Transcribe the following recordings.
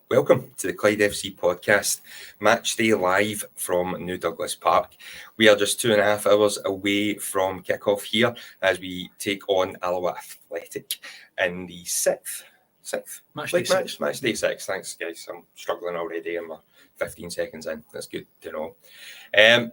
Welcome to the Clyde FC podcast, match day live from New Douglas Park. We are just 2.5 hours away from kick-off here as we take on Alloa Athletic in the sixth match day six. Thanks, guys. I'm struggling already. I'm 15 seconds in. That's good to know.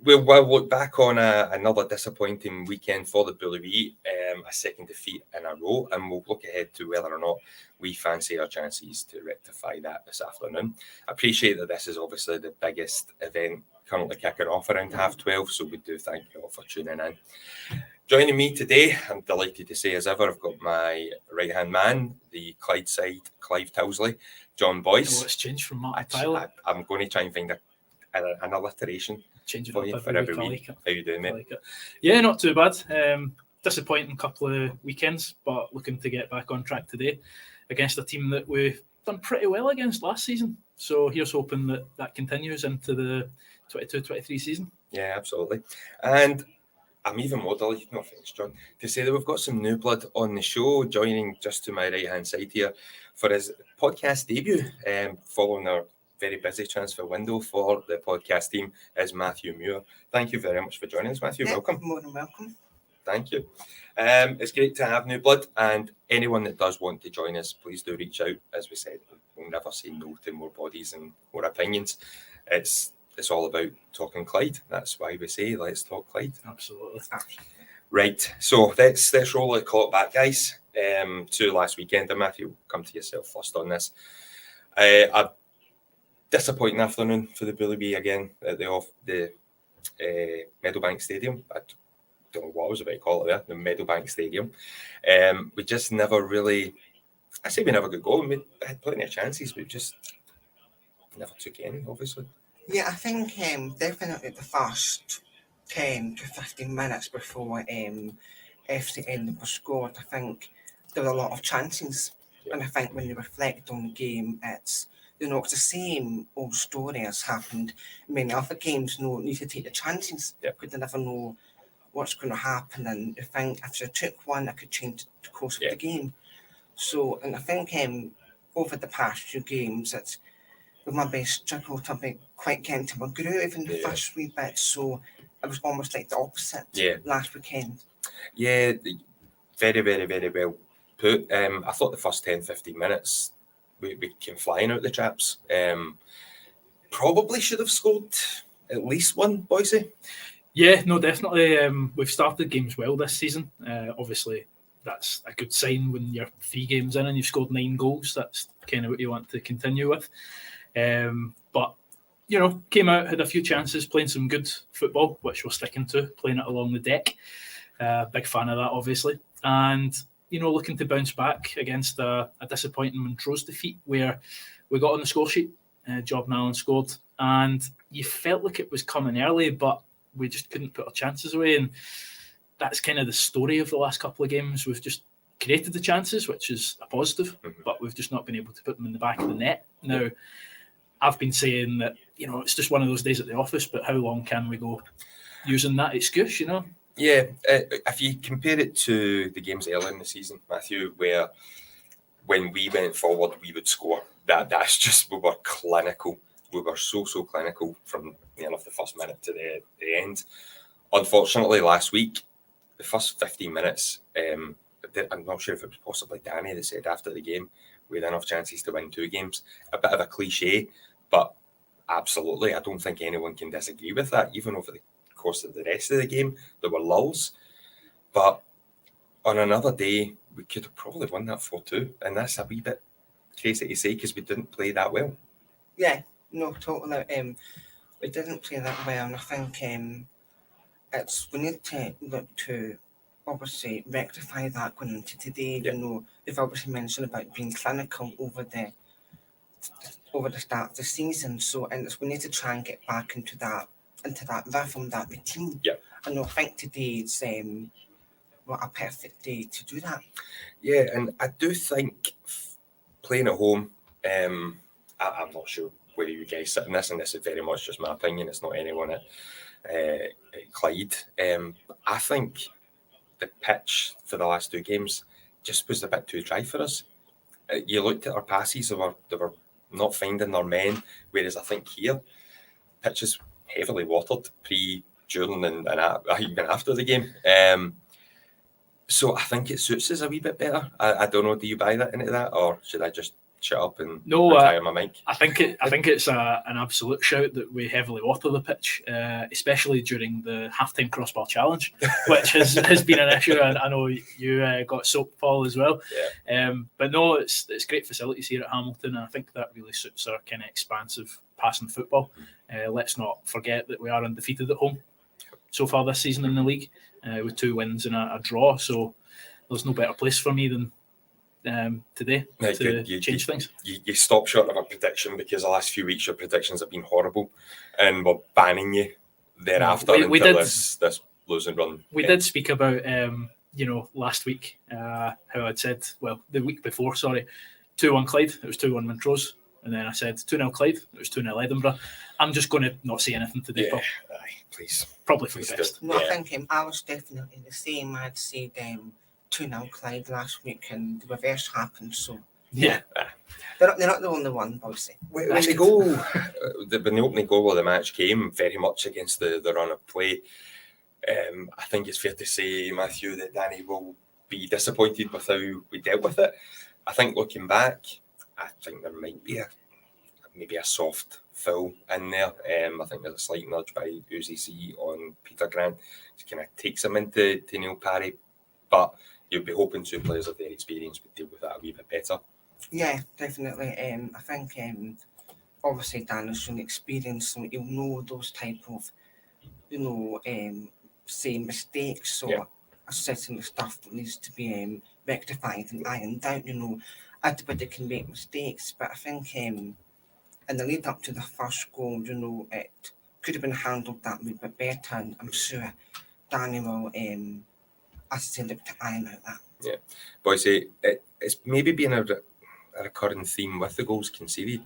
We'll look back on another disappointing weekend for the Bully, a second defeat in a row, and we'll look ahead to whether or not we fancy our chances to rectify that this afternoon. I appreciate that this is obviously the biggest event currently kicking off around 12:30, so we do thank you all for tuning in. Joining me today, I'm delighted to say as ever, I've got my right-hand man, the Clyde side, Clive Towsley, John Boyce. It's changed from Martin Tyler. I'm going to try and find an alliteration. Change it for you for every week. How you doing, mate? Yeah, not too bad. Disappointing couple of weekends, but looking to get back on track today against a team that we've done pretty well against last season. So here's hoping that continues into the 22-23 season. Yeah, absolutely. And I'm even more delighted, no offence, John, to say that we've got some new blood on the show, joining just to my right-hand side here for his podcast debut, following our very busy transfer window for the podcast team, is Matthew Muir. Thank you very much for joining us, Matthew. Welcome. More than welcome. Thank you. It's great to have new blood, and anyone that does want to join us, please do reach out. As we said, we'll never say no to more bodies and more opinions. It's all about talking Clyde. That's why we say let's talk Clyde. Absolutely. Right. So let's roll the clock back, guys. To last weekend. And Matthew, come to yourself first on this. A disappointing afternoon for the Bully Bee again at the Meadowbank Stadium. I don't know what I was about to call it there, the Meadowbank Stadium. We just never really, I say we never got going. We had plenty of chances, we just never took any, obviously. Yeah, I think definitely the first 10 to 15 minutes before FCN was scored, I think there were a lot of chances. Yeah. And I think when you reflect on the game, it's the same old story has happened in many other games. You need to take the chances because you never know what's going to happen. And I think if you took one, that could change the course of the game. So, and I think over the past few games, we've maybe struggled to be quite getting to a groove in the first wee bit. So it was almost like the opposite last weekend. Yeah, very, very, very well put. I thought the first 10, 15 minutes, we came flying out the traps. Probably should have scored at least one, Boise. Yeah, no, definitely. We've started games well this season. Obviously, that's a good sign when you're 3 games in and you've scored 9 goals. That's kind of what you want to continue with. But, came out, had a few chances, playing some good football, which we're sticking to, playing it along the deck. Big fan of that, obviously. And looking to bounce back against a disappointing Montrose defeat where we got on the score sheet, Job Allen scored, and you felt like it was coming early, but we just couldn't put our chances away. And that's kind of the story of the last couple of games. We've just created the chances, which is a positive, but we've just not been able to put them in the back of the net. Now, I've been saying that, it's just one of those days at the office, but how long can we go using that excuse, Yeah, if you compare it to the games earlier in the season, Matthew, where when we went forward, we would score. That's just, we were clinical. We were so clinical from the end of the first minute to the end. Unfortunately, last week, the first 15 minutes, I'm not sure if it was possibly Danny that said after the game, we had enough chances to win 2 games. A bit of a cliche, but absolutely, I don't think anyone can disagree with that. Even over the course of the rest of the game, there were lulls, but on another day we could have probably won that 4-2, and that's a wee bit crazy to say because we didn't play that well. Yeah, no, totally. We didn't play that well, and I think we need to look to obviously rectify that going into today. They've obviously mentioned about being clinical over the start of the season, and we need to try and get back into that rhythm, that routine. Yeah. And I think today's a perfect day to do that. Yeah, and I do think playing at home, I'm not sure where you guys sit in this, and this is very much just my opinion. It's not anyone at Clyde. I think the pitch for the last 2 games just was a bit too dry for us. You looked at our passes; they were not finding their men. Whereas I think here, pitch is heavily watered pre, during, and even after the game. So I think it suits us a wee bit better. I don't know. Do you buy that into that, or should I just shut up and retire my mic? I think it's an absolute shout that we heavily water the pitch, especially during the halftime crossbar challenge, which has been an issue. And I know you got soaked, Paul, as well. Yeah. But no, it's great facilities here at Hamilton, and I think that really suits our kind of expansive passing football. Let's not forget that we are undefeated at home so far this season in the league, with 2 wins and a draw. So there's no better place for me than today to change things. You stop short of a prediction because the last few weeks your predictions have been horrible, and we're banning you thereafter until this losing run. We did speak about last week how I'd said, well, the week before, 2-1 Clyde, it was 2-1 Montrose, and then I said 2-0 Clyde, it was 2-0 Edinburgh. I'm just going to not say anything today, Paul. Please. Probably for the best. No, I think I was definitely the same. I'd said 2-0 Clyde last week, and the reverse happened. So yeah, they're not the only one, obviously. When the opening goal of the match came very much against the run of play, I think it's fair to say, Matthew, that Danny will be disappointed with how we dealt with it. I think looking back, I think there might be maybe a soft foul in there. I think there's a slight nudge by Uzi C on Peter Grant to kind of takes him into Neil Parry, but you'd be hoping 2 players of their experience would deal with that a wee bit better. Yeah, definitely. I think obviously Dan has shown experience, so he'll know those type of say mistakes. So assessing the stuff that needs to be rectified and ironed out. Everybody can make mistakes, but I think in the lead up to the first goal, it could have been handled that wee bit better, and I'm sure Danny will, as I say, look to iron out that. Yeah, boys, it's maybe been a recurring theme with the goals conceded.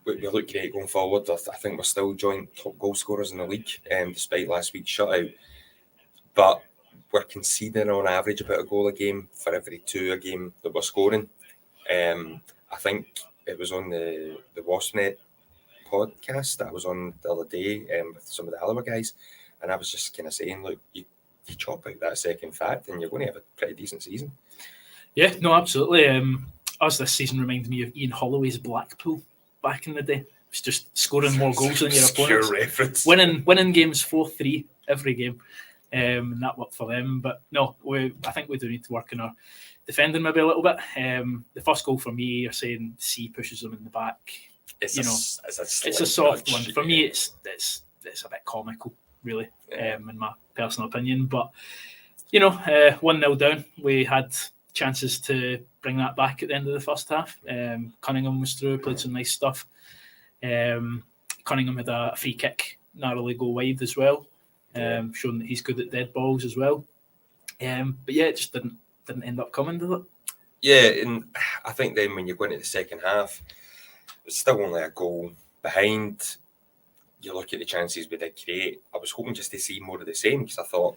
We look great going forward. I think we're still joint top goal scorers in the league, despite last week's shutout. But we're conceding on average about a goal a game for every 2 a game that we're scoring. I think it was on the Wasnet podcast that I was on the other day with some of the Alloa guys, and I was just kind of saying, look, you chop out that second fact and you're going to have a pretty decent season. Yeah, no, absolutely. Us this season reminds me of Ian Holloway's Blackpool back in the day. It's just scoring more goals than your opponents. Reference. Winning games 4-3 every game. And that worked for them. But no, I think we do need to work on our defending maybe a little bit. The first goal for me, you're saying C pushes them in the back. It's a soft one. For me, it's a bit comical, really, in my personal opinion. But 1-0 down, we had chances to bring that back at the end of the first half. Cunningham was through, played some nice stuff. Cunningham had a free kick narrowly go wide as well, showing that he's good at dead balls as well. But yeah, it just didn't end up coming, did it? Yeah, and I think then when you go into the second half, it's still only a goal behind. You look at the chances we did create. I was hoping just to see more of the same, because I thought,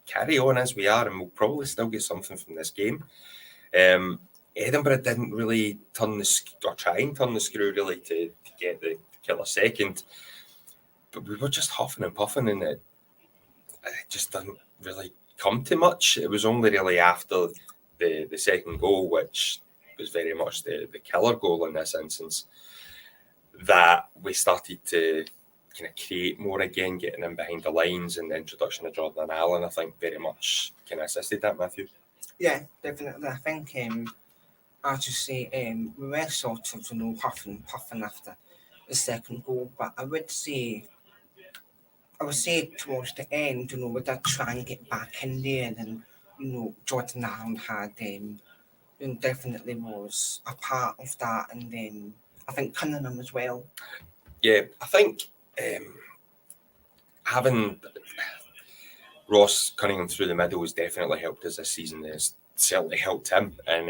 carry on as we are and we'll probably still get something from this game. Edinburgh didn't really try and turn the screw really to get the killer second. But we were just huffing and puffing, and it just didn't really come to much. It was only really after the second goal, which was very much the killer goal in this instance, that we started to kind of create more again, getting in behind the lines, and the introduction of Jordan Allen, I think, very much kind of assisted that, Matthew. Yeah, definitely. I think, as you say, we were sort of, puffing after the second goal, but I would say towards the end, we did try and get back in there, and Jordan Allen had definitely was a part of that, and then I think Cunningham as well. Yeah, I think having Ross Cunningham through the middle has definitely helped us this season. It's certainly helped him in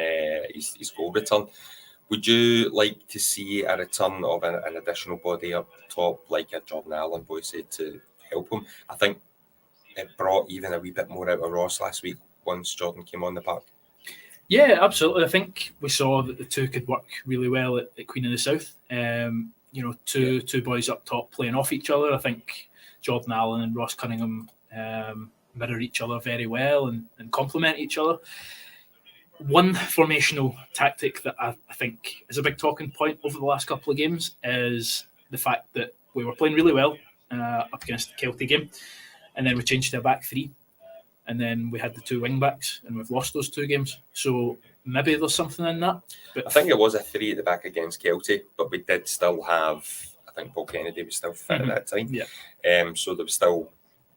his goal return. Would you like to see a return of an additional body up top, like a Jordan Allen, Boise, to help him? I think it brought even a wee bit more out of Ross last week once Jordan came on the park. Yeah, absolutely. I think we saw that the two could work really well at Queen of the South. Two boys up top playing off each other. I think Jordan Allen and Ross Cunningham mirror each other very well and complement each other. One formational tactic that I think is a big talking point over the last couple of games is the fact that we were playing really well up against the Kelty game, and then we changed to a back three, and then we had the two wing backs, and we've lost those two games. So maybe there's something in that. But I think it was a 3 at the back against Kelty, but we did still have, I think Paul Kennedy was still fit at that time. Yeah. So there was still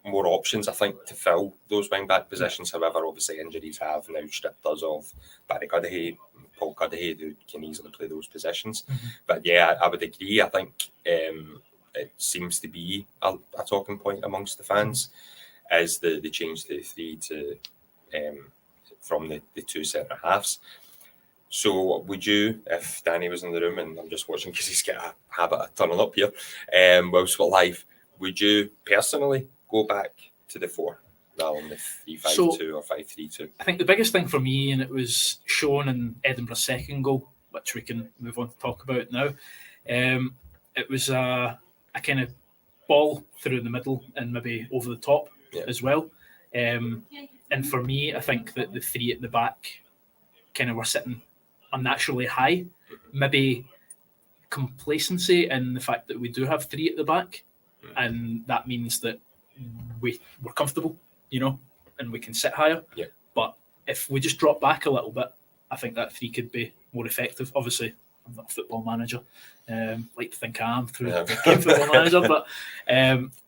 more options, I think, to fill those wing back positions. However, obviously injuries have now stripped us of Barry Cudahy, Paul Cudahy, who can easily play those positions. But yeah, I would agree. I think it seems to be a talking point amongst the fans is the change to 3 to from the two centre halves. So would you, if Danny was in the room, and I'm just watching because he's got a habit of turning up here whilst we're live, would you personally go back to the 4 rather than the 3-5-2 or 5-3-2? I think the biggest thing for me, and it was shown in Edinburgh's second goal, which we can move on to talk about now, it was a kind of ball through the middle and maybe over the top as well. And for me, I think that the 3 at the back kind of were sitting unnaturally high. Maybe complacency in the fact that we do have 3 at the back, and that means that we're comfortable, and we can sit higher. Yeah. But if we just drop back a little bit, I think that 3 could be more effective. Obviously, I'm not a football manager. Like to think I am through the game football manager, but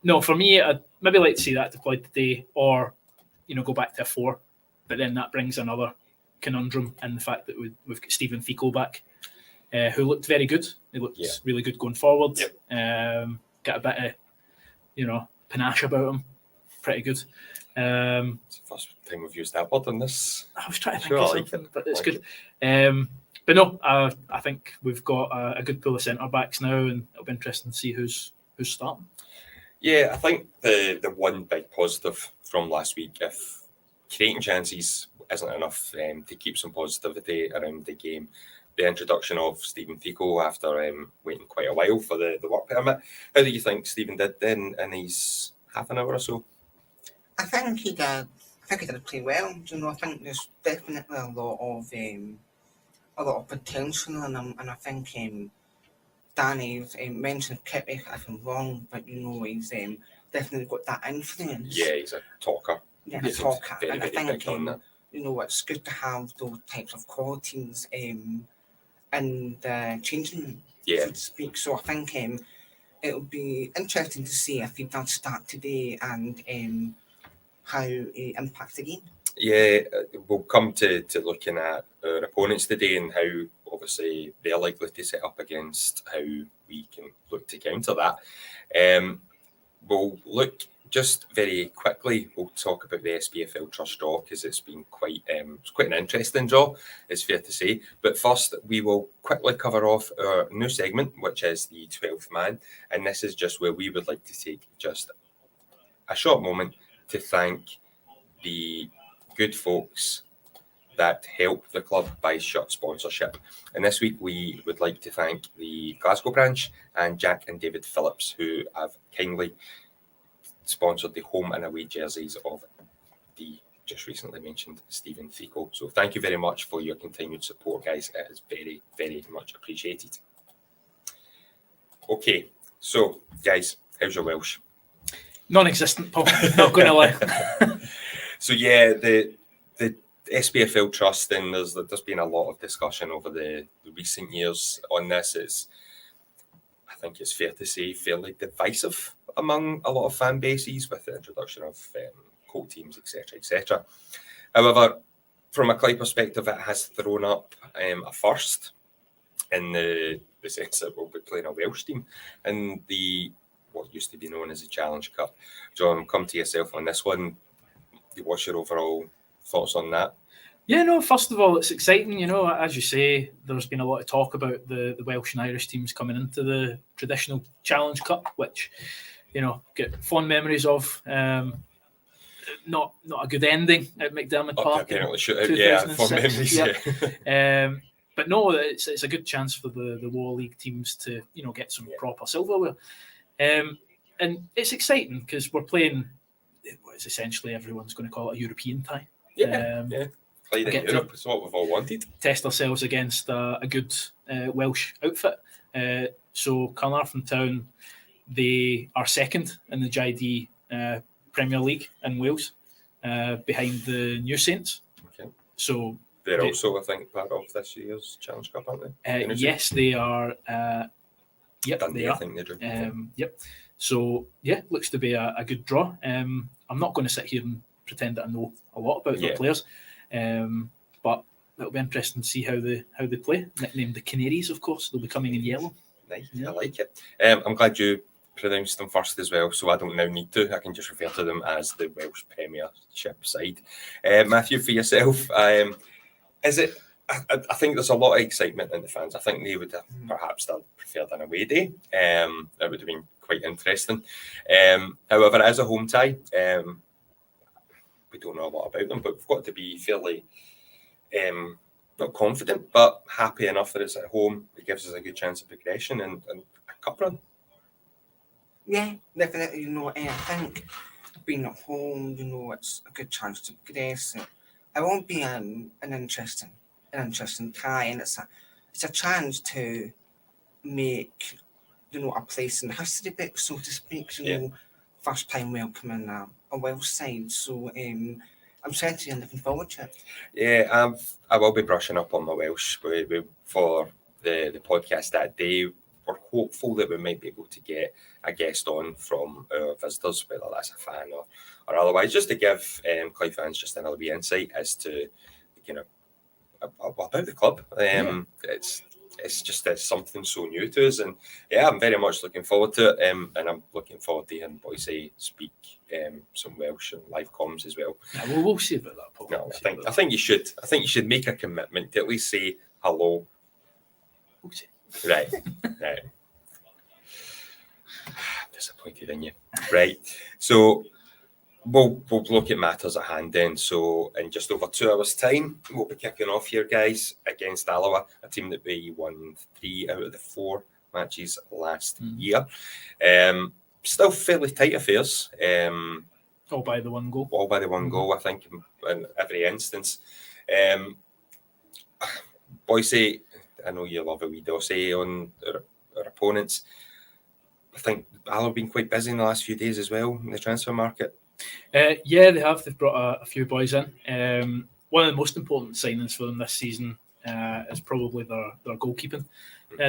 no, for me, I'd maybe like to see that deployed today, or go back to a 4. But then that brings another conundrum in the fact that we've got Stephen Fico back, who looked very good. He looked really good going forward. Got a bit of panache about him. Pretty good. It's the first time we've used that word in this. I was trying to think of something, but it's good. But no, I think we've got a good pool of centre backs now, and it'll be interesting to see who's starting. Yeah, I think the one big positive from last week, if creating chances isn't enough to keep some positivity around the game, the introduction of Stephen Fico after waiting quite a while for the work permit. How do you think Stephen did then in his half an hour or so? I think he did. I think he did play well. I think there's definitely a lot of potential in him, and I think Danny's mentioned Kitty if I'm wrong, but he's definitely got that influence. Yeah, he's a talker. Yeah, a talker, very, and I very think big on that. it's good to have those types of qualities in the changing room, so to speak. So I think it'll be interesting to see if he does start today and how he impacts the game. Yeah, we'll come to looking at our opponents today and how obviously they're likely to set up against how we can look to counter that. We'll look just very quickly. We'll talk about the SPFL Trust draw because it's been quite an interesting draw, it's fair to say. But first, we will quickly cover off our new segment, which is the 12th man, and this is just where we would like to take just a short moment to thank the good folks that help the club by shirt sponsorship. And this week we would like to thank the Glasgow branch and Jack and David Phillips, who have kindly sponsored the home and away jerseys of the just recently mentioned Stephen Fico. So thank you very much for your continued support, guys. It is very, very much appreciated. Okay, so guys, how's your Welsh? Non-existent, Paul. Not going to lie. So yeah, the SPFL Trust, and there's been a lot of discussion over the recent years on this. I think it's fair to say fairly divisive among a lot of fan bases with the introduction of coat teams, etc. However, from a Clyde perspective, it has thrown up a first in the sense that we'll be playing a Welsh team in what used to be known as the Challenge Cup. John, come to yourself on this one. What's your overall thoughts on that? Yeah, no, first of all, it's exciting. As you say, there's been a lot of talk about the Welsh and Irish teams coming into the traditional Challenge Cup, which, get fond memories of. not a good ending at McDermott Park. Penalty shootout, for 2006. memories. Yeah. But no, it's a good chance for the War League teams to get some proper silverware, and it's exciting because we're playing what is essentially everyone's going to call it a European tie. Clyde in Europe is what we've all wanted. Test ourselves against a good Welsh outfit. So Carnarvon Town, they are second in the JD Premier League in Wales, behind the New Saints. Okay. So they're also, I think, part of this year's Challenge Cup, aren't they? Yes, they are. Yep, Dundee, they are. I think they do. Yep. So yeah, looks to be a good draw. I'm not going to sit here and pretend that I know a lot about the players, but it'll be interesting to see how they play. Nicknamed the Canaries, of course. They'll be coming in yellow. Nice, I like it. I'm glad you pronounced them first as well, so I don't now need to. I can just refer to them as the Welsh Premiership side. Matthew, for yourself, is it? I think there's a lot of excitement in the fans. I think they would have perhaps preferred an away day. It would have been quite interesting. However, it is a home tie. We don't know a lot about them, but we've got to be fairly not confident, but happy enough that it's at home. It gives us a good chance of progression and a cup run. Yeah, definitely. I think being at home, it's a good chance to progress. It won't be an interesting tie, and it's a chance to make a place in the history book, so to speak. First time welcoming a Welsh side. So I'm certainly looking forward to it. Yeah, I will be brushing up on my Welsh for the podcast that day. We're hopeful that we might be able to get a guest on from our visitors, whether that's a fan or otherwise, just to give Clyde fans just another wee insight as to about the club. It's something so new to us, and I'm very much looking forward to it. And I'm looking forward to hearing Boise speak some Welsh and live comms as well. Yeah, we'll see about that, Paul. No, I think you should. I think you should make a commitment to at least say hello. We'll see. Right. Disappointed in you. Right. So we'll look at matters at hand then. So in just over 2 hours' time, we'll be kicking off here, guys, against Alloa, a team that we won 3 out of the 4 matches last year. Still fairly tight affairs. All by the one goal. All by the one goal, I think, in every instance. Boise, I know you love a wee dossier on our opponents. I think Alloa have been quite busy in the last few days as well in the transfer market. Yeah, they have. They've brought a few boys in. One of the most important signings for them this season is probably their goalkeeping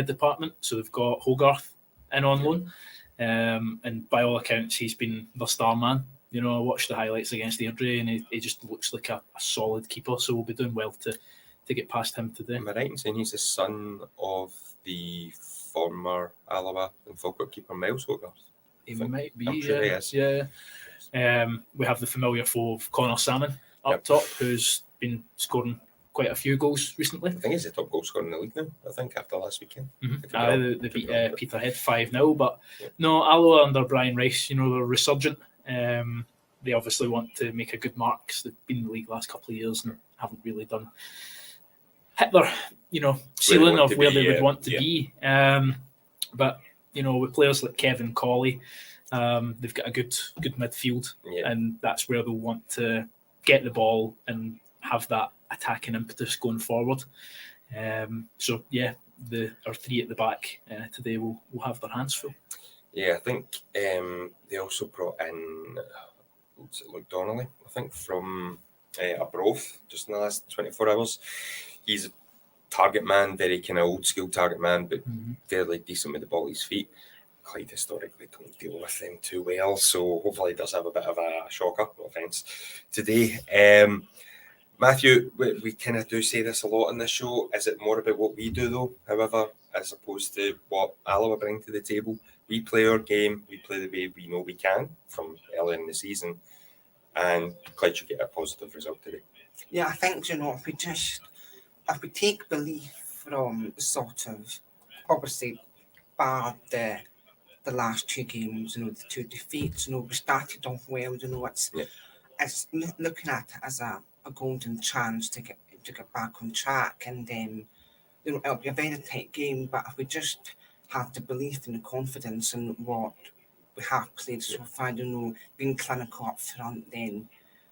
department. So they've got Hogarth in on loan. And by all accounts, he's been the star man. I watched the highlights against Airdrie, and he just looks like a solid keeper. So we'll be doing well to get past him today. Am I right in saying he's the son of the former Alloa and Falkirk keeper Miles Hogarth? He might be. I'm sure he is. Yeah. We have the familiar foe of Connor Salmon up top, who's been scoring quite a few goals recently. I think he's the top goal scorer in the league now, I think, after last weekend. They beat Peterhead 5-0, but no, Alloa under Brian Rice, they're resurgent. They obviously want to make a good mark because they've been in the league the last couple of years and haven't really hit their ceiling of where they would want to be. But with players like Kevin Colley, they've got a good midfield, and that's where they'll want to get the ball and have that attacking impetus going forward. So our 3 at the back today will have their hands full. Yeah, I think they also brought in Luke Donnelly, I think, from Arbroath just in the last 24 hours. He's a target man, very kind of old school target man, but fairly decent with the ball at his feet. Clyde historically don't deal with them too well, so hopefully he does have a bit of a shocker, no offence, today. Matthew, we kind of do say this a lot on this show. Is it more about what we do, though, however, as opposed to what Alloa bring to the table? We play our game, we play the way we know we can from early in the season, and Clyde should get a positive result today. Yeah, I think, if we take belief from sort of, obviously, bar the last 2 games, the 2 defeats, we started off well, it's looking at it as a golden chance to get back on track, and it'll be a very tight game. But if we just have the belief and the confidence in what we have played so far, being clinical up front, then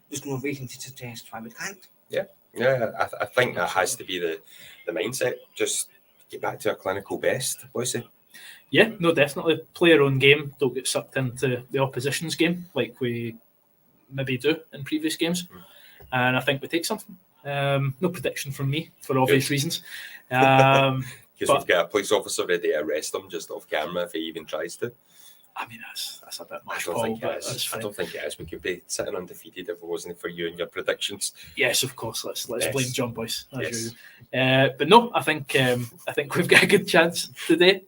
there's no reason to suggest why we can't. Yeah, I think that has to be the mindset. Just get back to our clinical best, boys. Yeah, no, definitely. Play our own game. Don't get sucked into the opposition's game like we maybe do in previous games. And I think we take something. No prediction from me for obvious reasons. Because we've got a police officer ready to arrest him just off camera if he even tries to. I mean, that's a bit much. I don't think it is. We could be sitting undefeated if it wasn't for you and your predictions. Yes, of course. Let's Yes. blame John Boyce. Yes. But no, I think we've got a good chance today.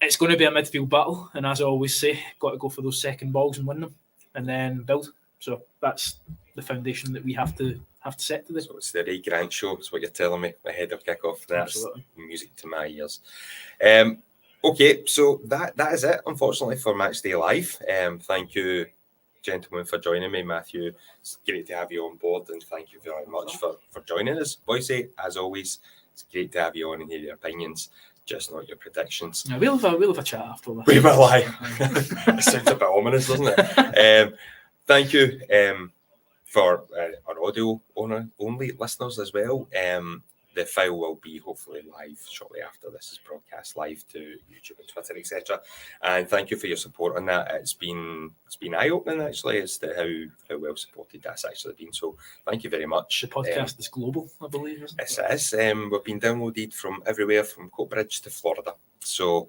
It's going to be a midfield battle, and as I always say, got to go for those second balls and win them, and then build. So that's the foundation that we have to set today. So it's the Ray Grant show. Is what you're telling me ahead of kick-off. That's Absolutely. Music to my ears. Okay, so that is it, unfortunately, for Matchday Live. Thank you, gentlemen, for joining me. Matthew, it's great to have you on board, and thank you very much for joining us. Boise, as always, it's great to have you on and hear your opinions, just not your predictions. Yeah, we'll have a chat after this. We will lie. It sounds a bit ominous, doesn't it? Thank you for our audio only listeners as well. The file will be hopefully live shortly after this is broadcast live to YouTube and Twitter, etc. And thank you for your support on that. It's been eye-opening actually as to how well supported that's actually been. So thank you very much. The podcast is global, I believe, isn't it? It is. We've been downloaded from everywhere from Coatbridge to Florida. So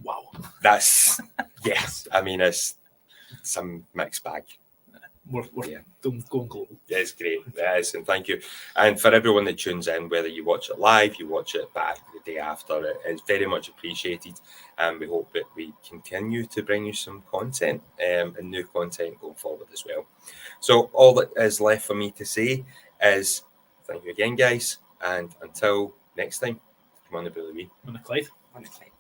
Wow. that's yes. I mean it's some mixed bag. We're going global. Yeah, it's great. It is, and thank you. And for everyone that tunes in, whether you watch it live, you watch it back the day after, it's very much appreciated. And we hope that we continue to bring you some content and new content going forward as well. So all that is left for me to say is thank you again, guys. And until next time, come on the Billy Wee. On the Clyde. On the Clyde.